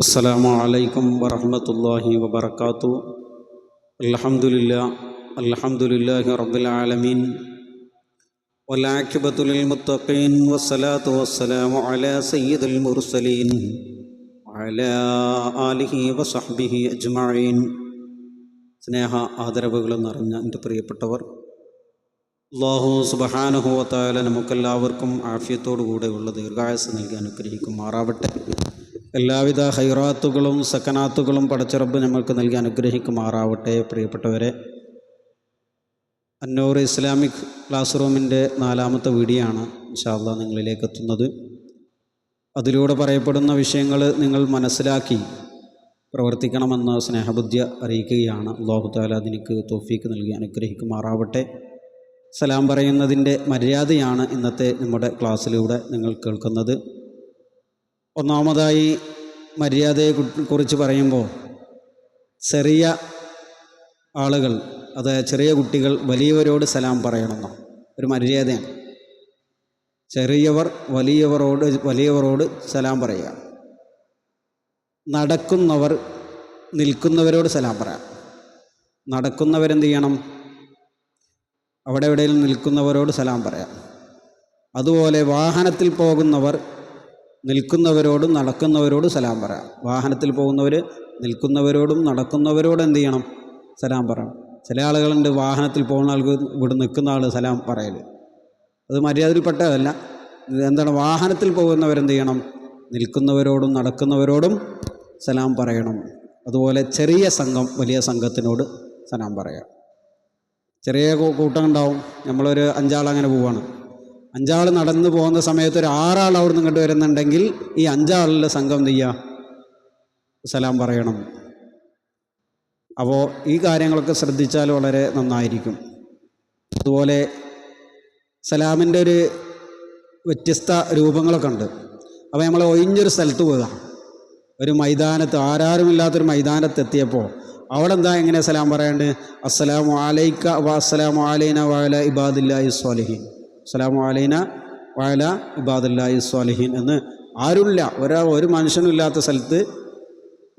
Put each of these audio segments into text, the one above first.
അസ്സലാമു അലൈക്കും വറഹ്മത്തുള്ളാഹി വബറകാതുഹു. അൽഹംദുലില്ലാഹി റബ്ബിൽ ആലമീൻ വൽ ആഖിബത്തു ലിൽ മുത്തഖീൻ വസ്സലാത്തു വസ്സലാമു അലാ സയ്യിദിൽ മുർസലീൻ വഅലാ ആലിഹി വസഹ്ബിഹി അജ്മഈൻ. സ്നേഹ ആദരവുകൾ നിറഞ്ഞ എൻ്റെ പ്രിയപ്പെട്ടവർ, അല്ലാഹു സുബ്ഹാനഹു വ തആല നമുക്കെല്ലാവർക്കും ആഫിയത്തോടു കൂടെയുള്ള ദീർഘായുസ്സ് നൽകി അനുഗ്രഹിക്കുമാറാവട്ടെ. എല്ലാവിധ ഹൈറാത്തുകളും സക്കനാത്തുകളും പടച്ച റബ്ബ് നമ്മൾക്ക് നൽകി അനുഗ്രഹിക്കുമാറാവട്ടെ. പ്രിയപ്പെട്ടവരെ, അന്നൂർ ഇസ്ലാമിക് ക്ലാസ് റൂമിൻ്റെ 4ാമത്തെ വീഡിയോ ആണ് ഇൻഷാ അല്ലാഹ് നിങ്ങളിലേക്ക് എത്തുന്നത്. അതിലൂടെ പറയപ്പെടുന്ന വിഷയങ്ങൾ നിങ്ങൾ മനസ്സിലാക്കി പ്രവർത്തിക്കണമെന്ന് സ്നേഹബുദ്ധി അറിയിക്കുകയാണ്. അല്ലാഹു തആല അതിനിക്ക് തൗഫീക്ക് നൽകി അനുഗ്രഹിക്കുമാറാവട്ടെ. സലാം പറയുന്നതിൻ്റെ മര്യാദയാണ് ഇന്നത്തെ നമ്മുടെ ക്ലാസ്സിലൂടെ നിങ്ങൾ കേൾക്കുന്നത്. ഒന്നാമതായി മര്യാദയെക്കുറിച്ച് പറയുമ്പോൾ, ചെറിയ ആളുകൾ, അതായത് ചെറിയ കുട്ടികൾ വലിയവരോട് സലാം പറയണമെന്നോ ഒരു മര്യാദയാണ്. ചെറിയവർ വലിയവരോട് സലാം പറയുക. നടക്കുന്നവർ നിൽക്കുന്നവരോട് സലാം പറയാം. നടക്കുന്നവരെന്ത് ചെയ്യണം? അവിടെ എവിടെയെങ്കിലും നിൽക്കുന്നവരോട് സലാം പറയാം. അതുപോലെ വാഹനത്തിൽ പോകുന്നവർ നിൽക്കുന്നവരോടും നടക്കുന്നവരോട് സലാം പറയാം. വാഹനത്തിൽ പോകുന്നവർ നിൽക്കുന്നവരോടും നടക്കുന്നവരോട് എന്ത് ചെയ്യണം? സലാം പറയണം. ചില ആളുകളുണ്ട്, വാഹനത്തിൽ പോകുന്ന ആൾക്ക് ഇവിടെ നിൽക്കുന്ന ആൾ സലാം പറയൽ, അത് മര്യാദയിൽപ്പെട്ടതല്ല. എന്താണ്? വാഹനത്തിൽ പോകുന്നവരെന്ത് ചെയ്യണം? നിൽക്കുന്നവരോടും നടക്കുന്നവരോടും സലാം പറയണം. അതുപോലെ ചെറിയ സംഘം വലിയ സംഘത്തിനോട് സലാം പറയാം. ചെറിയ കൂട്ടം ഉണ്ടാവും. നമ്മളൊരു 5 ആൾ അങ്ങനെ പോവുകയാണ്. 5 ആൾ നടന്നു പോകുന്ന സമയത്ത് ഒരു 6 ആൾ അവിടെ നിന്ന് ഇങ്ങോട്ട് വരുന്നുണ്ടെങ്കിൽ ഈ 5 ആളുടെ സംഘം എന്ത് ചെയ്യുക? സലാം പറയണം. അപ്പോൾ ഈ കാര്യങ്ങളൊക്കെ ശ്രദ്ധിച്ചാൽ വളരെ നന്നായിരിക്കും. അതുപോലെ സലാമിൻ്റെ ഒരു വ്യത്യസ്ത രൂപങ്ങളൊക്കെ ഉണ്ട്. അപ്പോൾ നമ്മൾ ഒഴിഞ്ഞൊരു സ്ഥലത്ത് പോവുക, ഒരു മൈതാനത്ത്, ആരാരുമില്ലാത്തൊരു മൈതാനത്ത് എത്തിയപ്പോൾ അവിടെ എന്താ എങ്ങനെ സലാം പറയാണ്ട്? അസ്സലാമു അലൈക വസ്സലാമു അലൈന വഅല ഇബാദില്ലാഹി സ്വാലിഹീൻ, അസ്സലാമു അലൈന വഅല ഇബാദില്ലാഹി സ്വാലിഹീൻ എന്ന് ആരുമില്ല, ഒരു മനുഷ്യനും ഇല്ലാത്ത സ്ഥലത്ത്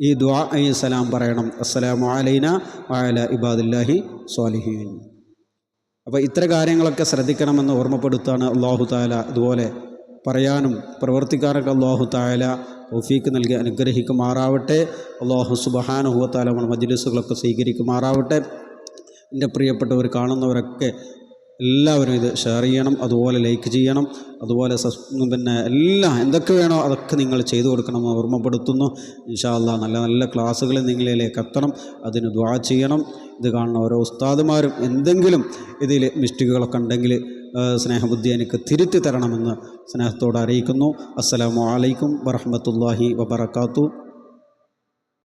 ഈ സലാം പറയണം. അസ്സലാമു അലൈന വഅല ഇബാദില്ലാഹി സ്വാലിഹീൻ. അപ്പോൾ ഇത്ര കാര്യങ്ങളൊക്കെ ശ്രദ്ധിക്കണമെന്ന് ഓർമ്മപ്പെടുത്താണ് അല്ലാഹു തആല. ഇതുപോലെ പറയാനും പ്രവർത്തിക്കാനൊക്കെ അല്ലാഹു തആല തൗഫീക്ക് നൽകി അനുഗ്രഹിക്കുമാറാവട്ടെ. അല്ലാഹു സുബ്ഹാനഹു വ തആല നമ്മുടെ മജ്ലിസുകളൊക്കെ സ്വീകരിക്കുമാറാവട്ടെ. എൻ്റെ പ്രിയപ്പെട്ടവർ, കാണുന്നവരൊക്കെ എല്ലാവരും ഇത് ഷെയർ ചെയ്യണം, അതുപോലെ ലൈക്ക് ചെയ്യണം, അതുപോലെ എല്ലാം എന്തൊക്കെ വേണോ അതൊക്കെ നിങ്ങൾ ചെയ്തു കൊടുക്കണമെന്ന് ഓർമ്മപ്പെടുത്തുന്നു. ഇൻഷാ അല്ലാഹ് നല്ല നല്ല ക്ലാസ്സുകൾ നിങ്ങളിലേക്ക് എത്തണം. അതിന് ദുആ ചെയ്യണം. ഇത് കാണുന്ന ഓരോ ഉസ്താദുമാരും എന്തെങ്കിലും ഇതിൽ മിസ്റ്റേക്കുകളൊക്കെ ഉണ്ടെങ്കിൽ സ്നേഹബുദ്ധി എനിക്ക് തിരുത്തി തരണമെന്ന് സ്നേഹത്തോടെ അറിയിക്കുന്നു. അസ്സലാമു അലൈക്കും വറഹ്മത്തുള്ളാഹി വബറകാതുഹു.